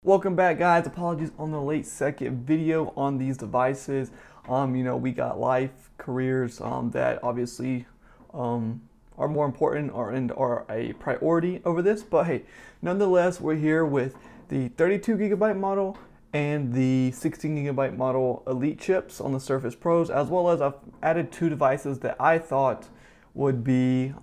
Welcome back, guys. Apologies on the late second video on these devices. We got life, careers that obviously are more important and are a priority over this. But hey, nonetheless, we're here with the 32GB model and the 16GB model Elite chips on the Surface Pros, as well as I've added two devices that I thought would be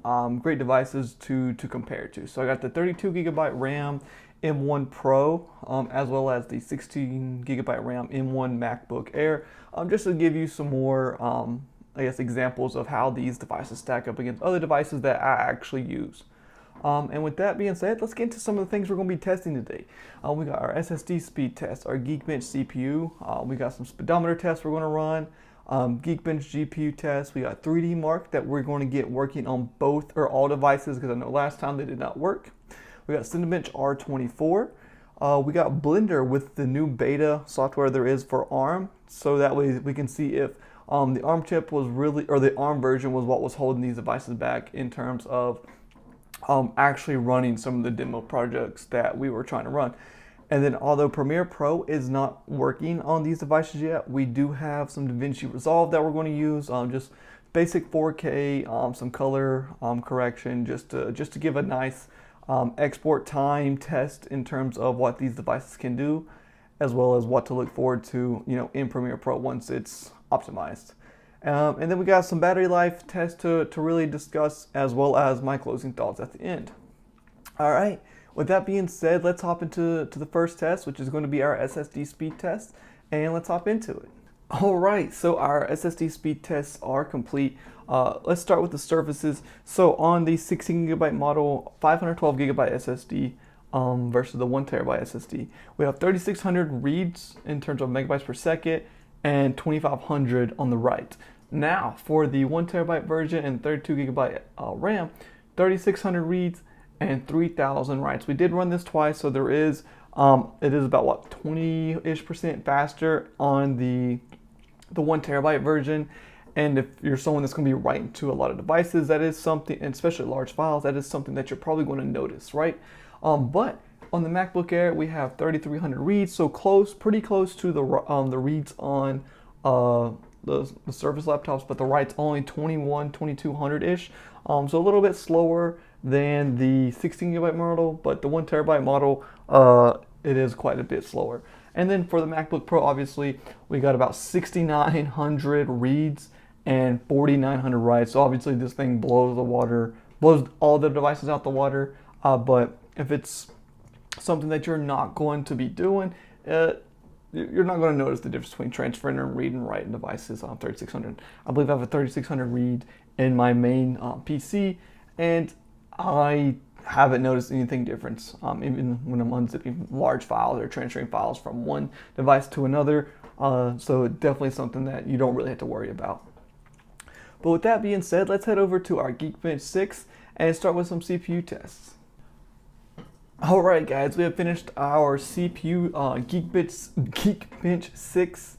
great devices to compare to. So I got the 32GB RAM M1 Pro, as well as the 16GB RAM M1 MacBook Air, just to give you some more, examples of how these devices stack up against other devices that I actually use. And with that being said, let's get into some of the things we're going to be testing today. We got our SSD speed test, our Geekbench CPU, we got some speedometer tests we're going to run, Geekbench GPU test, we got 3D Mark that we're going to get working on both or all devices because I know last time they did not work. We got Cinebench R24. We got Blender with the new beta software there is for ARM, so that way we can see if the ARM chip was really, or the ARM version was what was holding these devices back in terms of actually running some of the demo projects that we were trying to run. And then although Premiere Pro is not working on these devices yet, we do have some Davinci Resolve that we're going to use, just basic 4K, some color correction, just to give a nice export time test in terms of what these devices can do, as well as what to look forward to, in Premiere Pro once it's optimized. And then we got some battery life tests to really discuss, as well as my closing thoughts at the end. All right, with that being said, let's hop into the first test, which is going to be our SSD speed test, and let's hop into it. All right, so our SSD speed tests are complete. Let's start with the surfaces. So on the 16GB model, 512GB SSD versus the 1TB SSD, we have 3600 reads in terms of megabytes per second and 2500 on the write. Now for the 1TB version and 32GB RAM, 3600 reads and 3000 writes. We did run this twice, so there is it is about what 20-ish% faster on the 1TB version. And if you're someone that's going to be writing to a lot of devices, that is something, and especially large files, that is something that you're probably going to notice, right? But on the MacBook Air, we have 3300 reads, so pretty close to the reads on the Surface laptops, but the write's only 2200-ish, so a little bit slower than the 16GB model, but the 1TB model, it is quite a bit slower. And then for the MacBook Pro, obviously, we got about 6,900 reads and 4,900 writes. So obviously this thing blows all the devices out the water. But if it's something that you're not going to be doing, you're not going to notice the difference between transferring and read and write devices on 3600. I believe I have a 3600 read in my main PC, and I haven't noticed anything different, even when I'm unzipping large files or transferring files from one device to another. So definitely something that you don't really have to worry about. But with that being said, let's head over to our Geekbench 6 and start with some CPU tests. Alright guys, we have finished our CPU Geekbench 6.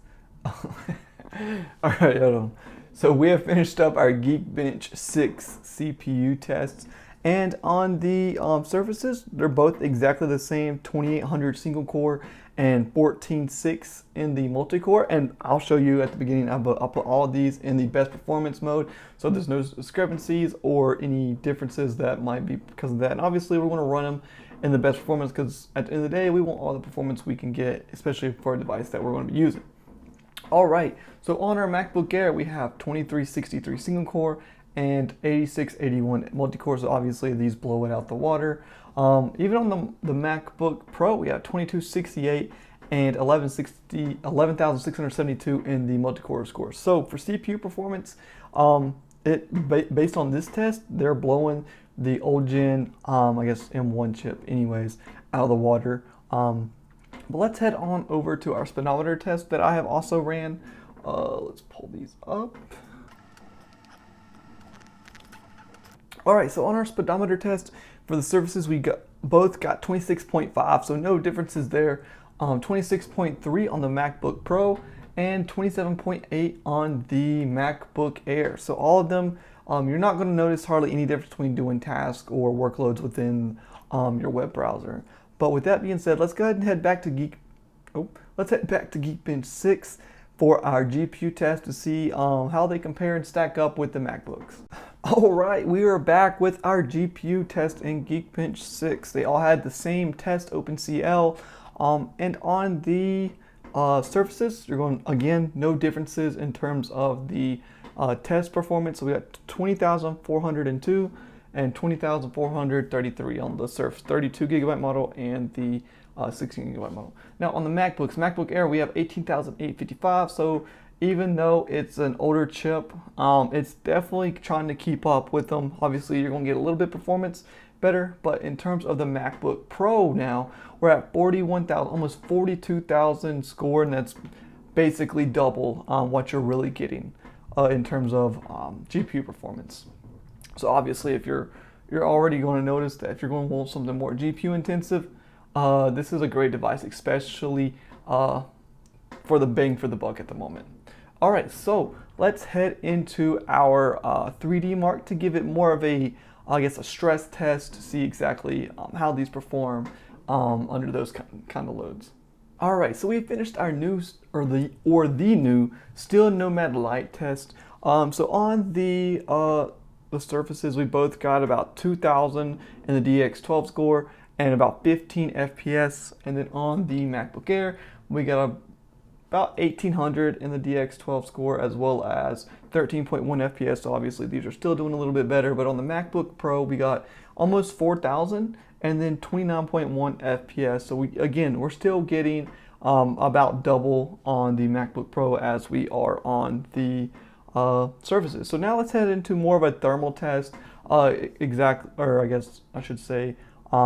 Alright, hold on. So we have finished up our Geekbench 6 CPU tests. And on the surfaces, they're both exactly the same, 2800 single core and 146 in the multi-core. And I'll show you at the beginning, I'll put all of these in the best performance mode, so there's no discrepancies or any differences that might be because of that. And obviously we're going to run them in the best performance because at the end of the day, we want all the performance we can get, especially for a device that we're going to be using. All right, so on our MacBook Air, we have 2363 single core and 8681 multi-core, so obviously these blow it out the water. Even on the MacBook Pro, we have 2268 and 11,672 in the multi-core score. So for CPU performance, based on this test, they're blowing the old gen, M1 chip anyways, out of the water. But let's head on over to our speedometer test that I have also ran. Let's pull these up. All right, so on our speedometer test for the surfaces, we both got 26.5, so no differences there. 26.3 on the MacBook Pro and 27.8 on the MacBook Air. So all of them, you're not going to notice hardly any difference between doing tasks or workloads within your web browser. But with that being said, let's go ahead and head back to let's head back to Geekbench 6 for our GPU test to see how they compare and stack up with the MacBooks. All right, we are back with our GPU test in Geekbench 6. They all had the same test OpenCL, and on the surfaces, you're going, again, no differences in terms of the test performance. So we got 20,402 and 20,433 on the Surface 32 gigabyte model and the 16 gigabyte model. Now on the MacBooks, MacBook Air, we have 18,855. So even though it's an older chip, it's definitely trying to keep up with them. Obviously, you're going to get a little bit performance better, but in terms of the MacBook Pro now, we're at 41,000, almost 42,000 score, and that's basically double what you're really getting in terms of GPU performance. So obviously, if you're already going to notice that if you're going to want something more GPU intensive, this is a great device, especially for the bang for the buck at the moment. All right, so let's head into our 3D Mark to give it more of a, I guess, a stress test to see exactly how these perform under those kind of loads. All right, so we finished our new the new Steel Nomad Lite test. So on the surfaces, we both got about 2,000 in the DX12 score and about 15 FPS, and then on the MacBook Air, we got about 1,800 in the DX12 score as well as 13.1 FPS. So obviously these are still doing a little bit better, but on the MacBook Pro, we got almost 4,000 and then 29.1 FPS. So we're still getting about double on the MacBook Pro as we are on the surfaces. So now let's head into more of a thermal test,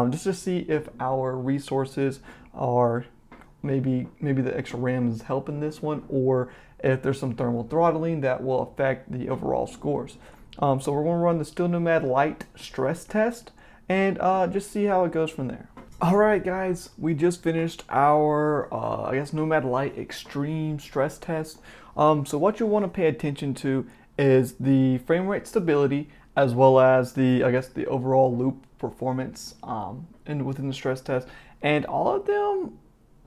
just to see if our resources are maybe the extra RAM is helping this one, or if there's some thermal throttling that will affect the overall scores. So we're going to run the Steel Nomad Lite stress test and just see how it goes from there. All right, guys, we just finished our Nomad Lite Extreme stress test. So what you want to pay attention to is the frame rate stability as well as the overall loop performance within the stress test, and all of them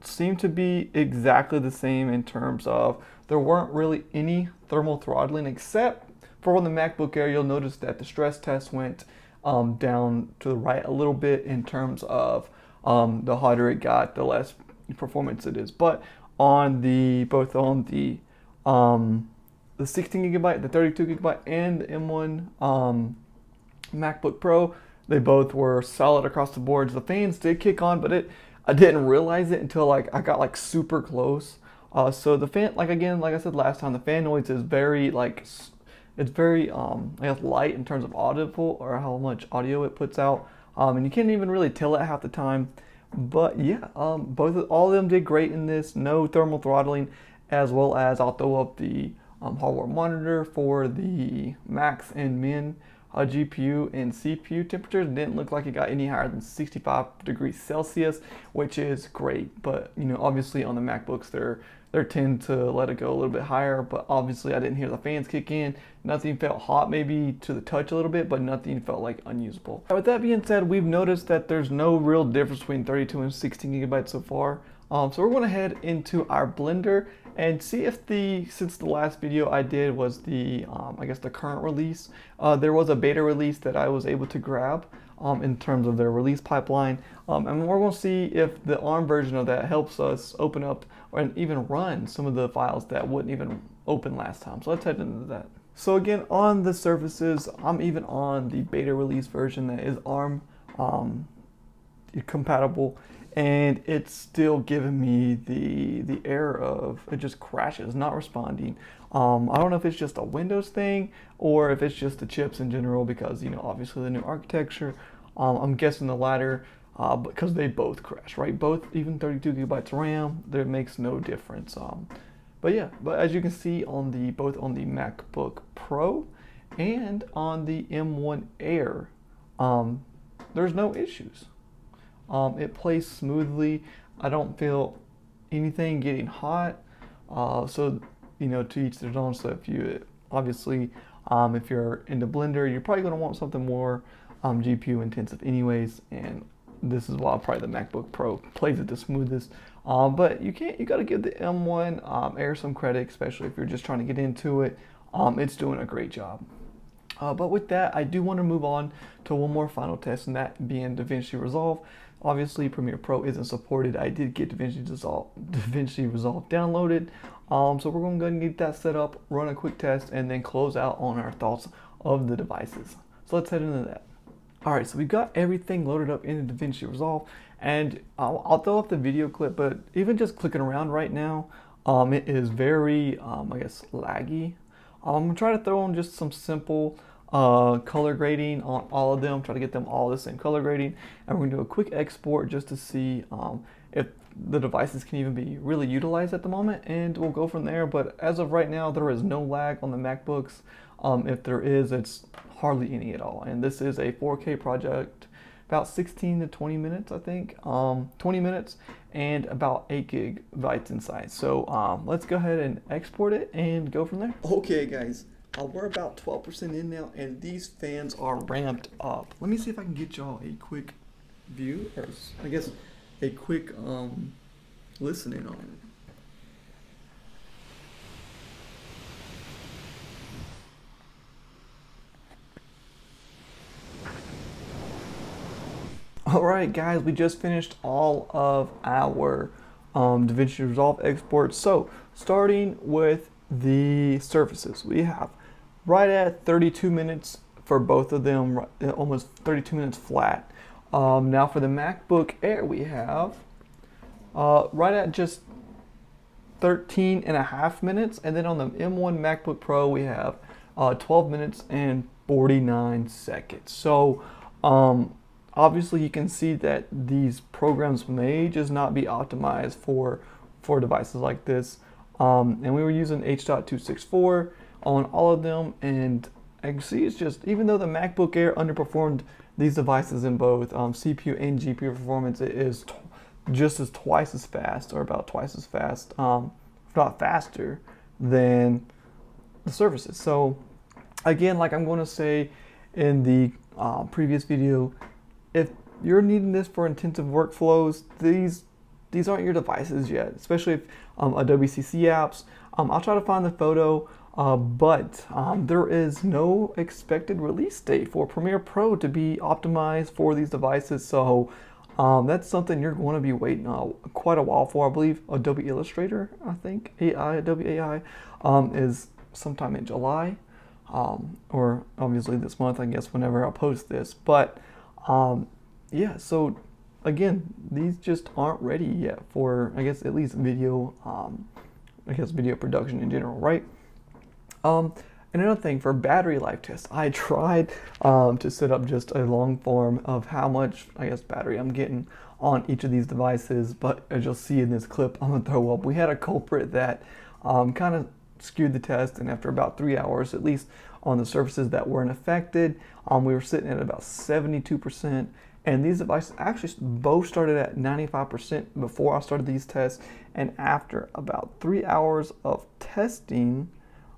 seem to be exactly the same in terms of there weren't really any thermal throttling, except for on the MacBook Air. You'll notice that the stress test went down to the right a little bit in terms of the hotter it got, the less performance it is. But on the 16 gigabyte, the 32 gigabyte, and the M1 MacBook Pro, they both were solid across the board. The fans did kick on, but I didn't realize it until I got super close. So the fan, like I said last time, the fan noise is very very light in terms of audible, or how much audio it puts out, and you can't even really tell it half the time. But yeah, all of them did great in this. No thermal throttling, as well as I'll throw up the hardware monitor for the max and min GPU and CPU temperatures. Didn't look like it got any higher than 65 degrees Celsius, which is great. But obviously on the MacBooks, they tend to let it go a little bit higher. But obviously I didn't hear the fans kick in. Nothing felt hot, maybe to the touch a little bit, but nothing felt like unusable. With that being said, we've noticed that there's no real difference between 32 and 16 gigabytes so far. So we're going to head into our Blender and see if since the last video I did was the current release, there was a beta release that I was able to grab in terms of their release pipeline, and we're going to see if the ARM version of that helps us open up and even run some of the files that wouldn't even open last time. So let's head into that. So again, on the surfaces, I'm even on the beta release version that is ARM compatible, and it's still giving me the error of it just crashes, not responding. I don't know if it's just a Windows thing or if it's just the chips in general, because obviously the new architecture. I'm guessing the latter, because they both crash, right? Both, even 32 gigabytes RAM, there makes no difference. But as you can see on both on the MacBook Pro and on the M1 Air, there's no issues. It plays smoothly. I don't feel anything getting hot. So to each their own. So if you obviously if you're into Blender, you're probably going to want something more GPU intensive anyways, and this is why probably the MacBook Pro plays it the smoothest. But you got to give the M1 Air some credit, especially if you're just trying to get into it. It's doing a great job. But with that, I do want to move on to one more final test, and that being Davinci Resolve. Obviously, Premiere Pro isn't supported. I did get Davinci Resolve downloaded. So we're going to go ahead and get that set up, run a quick test, and then close out on our thoughts of the devices. So let's head into that. All right, so we got everything loaded up into Davinci Resolve, and I'll throw up the video clip, but even just clicking around right now, it is very, I guess, laggy. I'm gonna try to throw in just some simple color grading on all of them, try to get them all the same color grading, and we're gonna do a quick export just to see if the devices can even be really utilized at the moment, and we'll go from there. But as of right now, there is no lag on the MacBooks. If there is, it's hardly any at all. And this is a 4K project, about 16 to 20 minutes, I think. 20 minutes and about 8 gigabytes in size. So let's go ahead and export it and go from there. Okay, guys, we're about 12% in now, and these fans are ramped up. Let me see if I can get y'all a quick view, or I guess a quick listening on it. Alright guys, we just finished all of our Davinci Resolve exports. So starting with the surfaces, we have right at 32 minutes for both of them, almost 32 minutes flat. Now for the MacBook Air, we have right at just 13 and a half minutes, and then on the M1 MacBook Pro we have 12 minutes and 49 seconds. So obviously you can see that these programs may just not be optimized for devices like this. And we were using H.264 on all of them, and I can see it's just, even though the MacBook Air underperformed these devices in both CPU and GPU performance, it is just as twice as fast, or about twice as fast, if not faster, than the Surfaces. So again, like I'm going to say in the previous video, if you're needing this for intensive workflows, these aren't your devices yet, especially if Adobe CC apps. I'll try to find the photo, but there is no expected release date for Premiere Pro to be optimized for these devices. So that's something you're going to be waiting quite a while for. I believe Adobe Illustrator, I think, Adobe AI, is sometime in July, or obviously this month, I guess, whenever I post this. But yeah, so again, these just aren't ready yet for, I guess, at least video, video production in general, right? And another thing, for battery life tests, I tried to set up just a long form of how much, I guess, battery I'm getting on each of these devices, but as you'll see in this clip, I'm gonna throw up. We had a culprit that kind of skewed the test, and after about 3 hours, at least on the surfaces that weren't affected, we were sitting at about 72%. And these devices actually both started at 95% before I started these tests, and after about 3 hours of testing,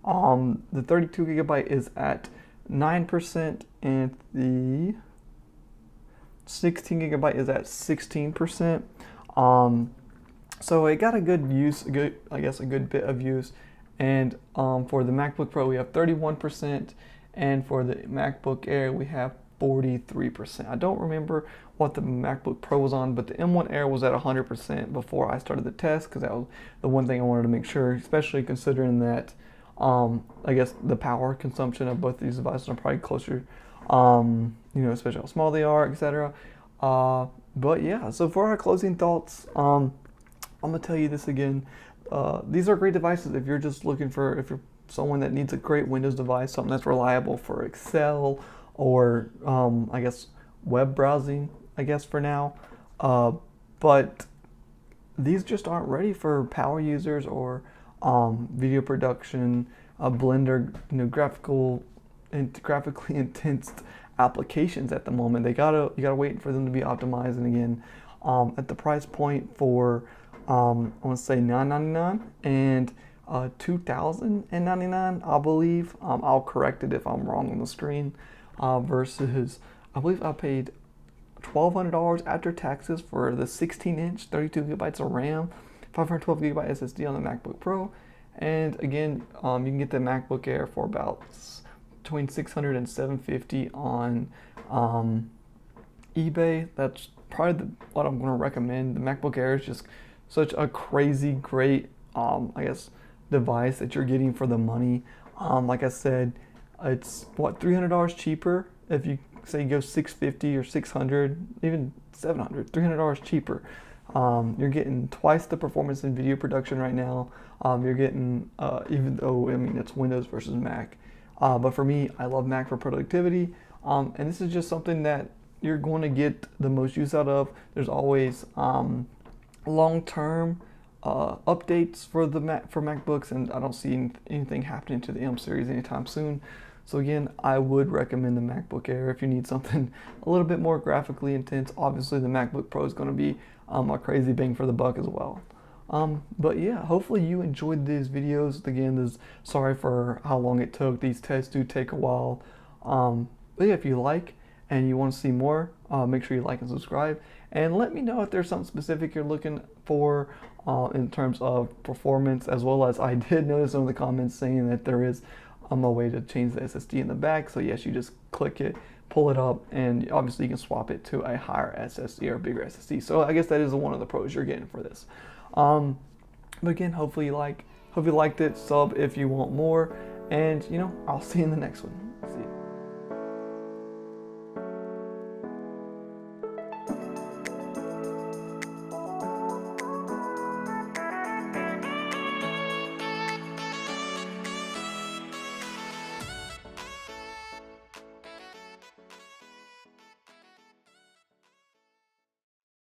the 32 gigabyte is at 9%, and the 16 gigabyte is at 16%. So it got a good use, a good bit of use. And for the MacBook Pro, we have 31%, and for the MacBook Air, we have 43%. I don't remember what the MacBook Pro was on, but the M1 Air was at 100% before I started the test, because that was the one thing I wanted to make sure, especially considering that I guess the power consumption of both of these devices are probably closer, especially how small they are, etc. But yeah, so for our closing thoughts, I'm gonna tell you this again. These are great devices if you're just looking for, if you're someone that needs a great Windows device, something that's reliable for Excel, or I guess web browsing, I guess for now. But these just aren't ready for power users or video production, Blender, graphically intense applications at the moment. You gotta wait for them to be optimized. And again, at the price point for I want to say $999 and $2,099, I believe. I'll correct it if I'm wrong on the screen. Versus, I believe I paid $1,200 after taxes for the 16-inch, 32 gigabytes of RAM, 512 gigabyte SSD on the MacBook Pro. And again, you can get the MacBook Air for about between $600 and $750 on eBay. That's probably what I'm going to recommend. The MacBook Air is just such a crazy great, I guess, device that you're getting for the money. Like I said, it's what, $300 cheaper if you say you go $650 or $600, even $700, $300 cheaper. You're getting twice the performance in video production right now. You're getting, even though, I mean, it's Windows versus Mac. But for me, I love Mac for productivity. And this is just something that you're going to get the most use out of. There's always long-term updates for MacBooks, and I don't see anything happening to the M series anytime soon. So again, I would recommend the MacBook Air if you need something a little bit more graphically intense. Obviously, the MacBook Pro is going to be a crazy bang for the buck as well. But yeah, hopefully you enjoyed these videos. Again, sorry for how long it took. These tests do take a while. But yeah, if you like and you want to see more, make sure you like and subscribe. And let me know if there's something specific you're looking for in terms of performance, as well as I did notice some of the comments saying that there is a way to change the SSD in the back. So yes, you just click it, pull it up, and obviously you can swap it to a higher SSD or bigger SSD. So I guess that is one of the pros you're getting for this. But again, hopefully you liked it. Sub if you want more, and I'll see you in the next one.